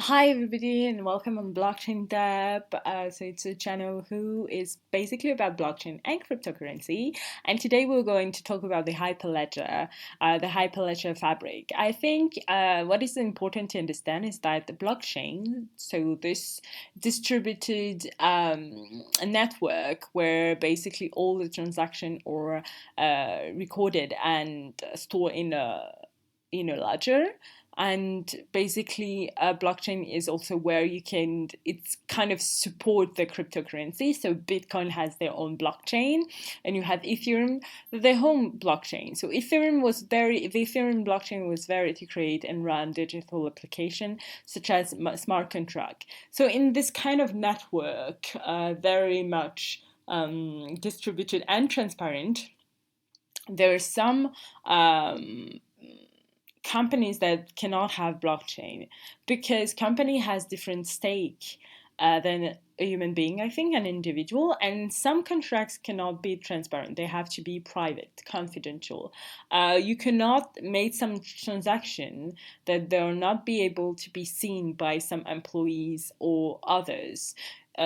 Hi everybody and welcome on Blockchain Deb. So it's a channel who is basically about blockchain and cryptocurrency. And today we're going to talk about the Hyperledger fabric. I think what is important to understand is that the blockchain, so this distributed network where basically all the transaction are recorded and stored in a ledger, and basically blockchain is also where it's kind of support the cryptocurrency. So Bitcoin has their own blockchain, and you have Ethereum, their own blockchain. So the Ethereum blockchain was very to create and run digital application such as smart contract. So in this kind of network, very much distributed and transparent, there are some companies that cannot have blockchain because company has different stake than a human being, I think, an individual, and some contracts cannot be transparent. They have to be private, confidential. You cannot make some transaction that they'll not be able to be seen by some employees or others.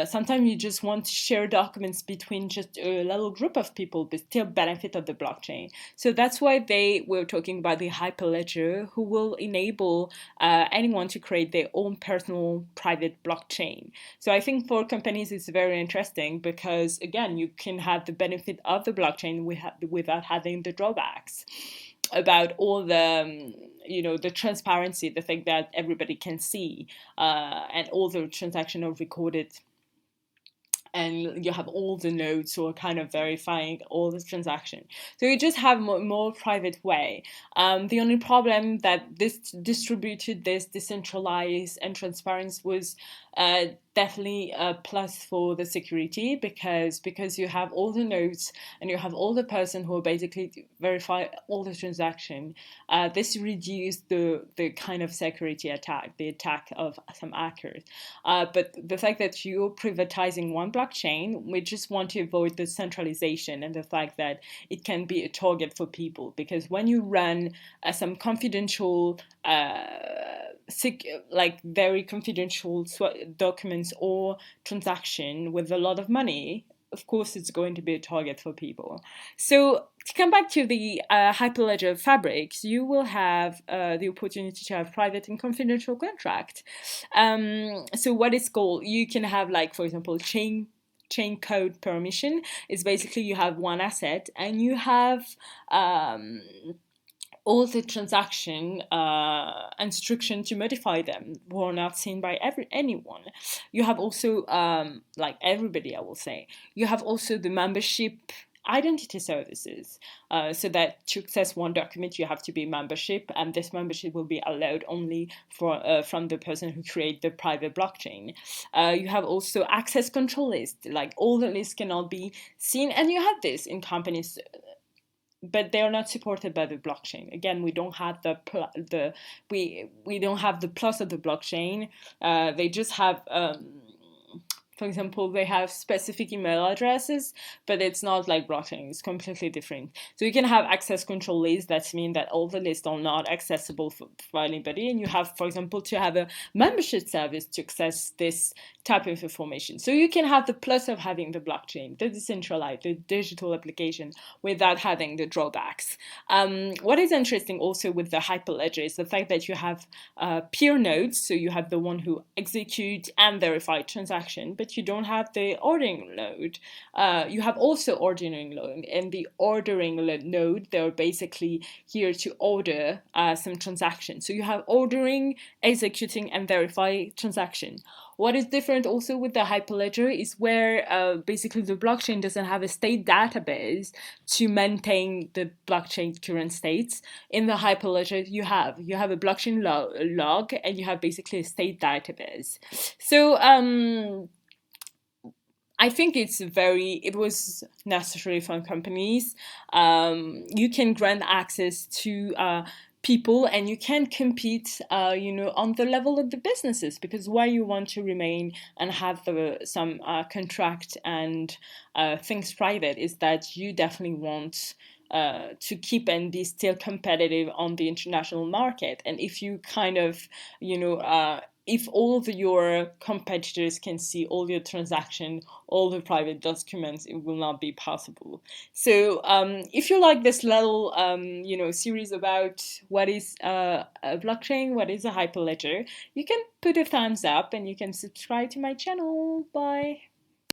Sometimes you just want to share documents between just a little group of people, but still benefit of the blockchain. So that's why they were talking about the Hyperledger, who will enable anyone to create their own personal private blockchain. So I think for companies it's very interesting because, again, you can have the benefit of the blockchain without having the drawbacks about all the transparency, the thing that everybody can see, and all the transactions are recorded, and you have all the nodes who are kind of verifying all the transaction. So you just have more private way. The only problem that this decentralized and transparency was definitely a plus for the security, because you have all the nodes and you have all the person who basically verify all the transaction. This reduced the kind of security attack, the attack of some hackers. But the fact that you're privatizing one blockchain, we just want to avoid the centralization and the fact that it can be a target for people, because when you run some confidential like very confidential documents or transaction with a lot of money, of course it's going to be a target for people. So to come back to the Hyperledger fabrics, you will have the opportunity to have private and confidential contract. So what is called, you can have, like, for example, chain code permission is basically you have one asset and you have all the transaction instruction to modify them were not seen by anyone. You have also, like everybody, I will say, you have also the membership identity services, so that to access one document you have to be membership, and this membership will be allowed only from the person who create the private blockchain. You have also access control list, like all the lists cannot be seen, and you have this in companies, but they are not supported by the blockchain. Again, we don't have we don't have the plus of the blockchain. They just have, for example, they have specific email addresses, but it's not like blockchain. It's completely different. So you can have access control lists. That means that all the lists are not accessible for anybody. And you have, for example, to have a membership service to access this type of information. So you can have the plus of having the blockchain, the decentralized, the digital application, without having the drawbacks. What is interesting also with the Hyperledger is the fact that you have peer nodes. So you have the one who execute and verify transaction, but you don't have the ordering node. You have also ordering node, and the ordering node, they're basically here to order some transaction. So you have ordering, executing, and verify transaction. What is different also with the Hyperledger is where basically the blockchain doesn't have a state database to maintain the blockchain current states. In the Hyperledger, you have a blockchain log, and you have basically a state database. So I think it was necessary for companies. You can grant access to people, and you can compete, on the level of the businesses, because why you want to remain and have some contract and things private is that you definitely want to keep and be still competitive on the international market. And if you kind of, if all of your competitors can see all your transaction, all the private documents, it will not be possible. So if you like this little series about what is a blockchain, what is a hyperledger, you can put a thumbs up and you can subscribe to my channel. Bye.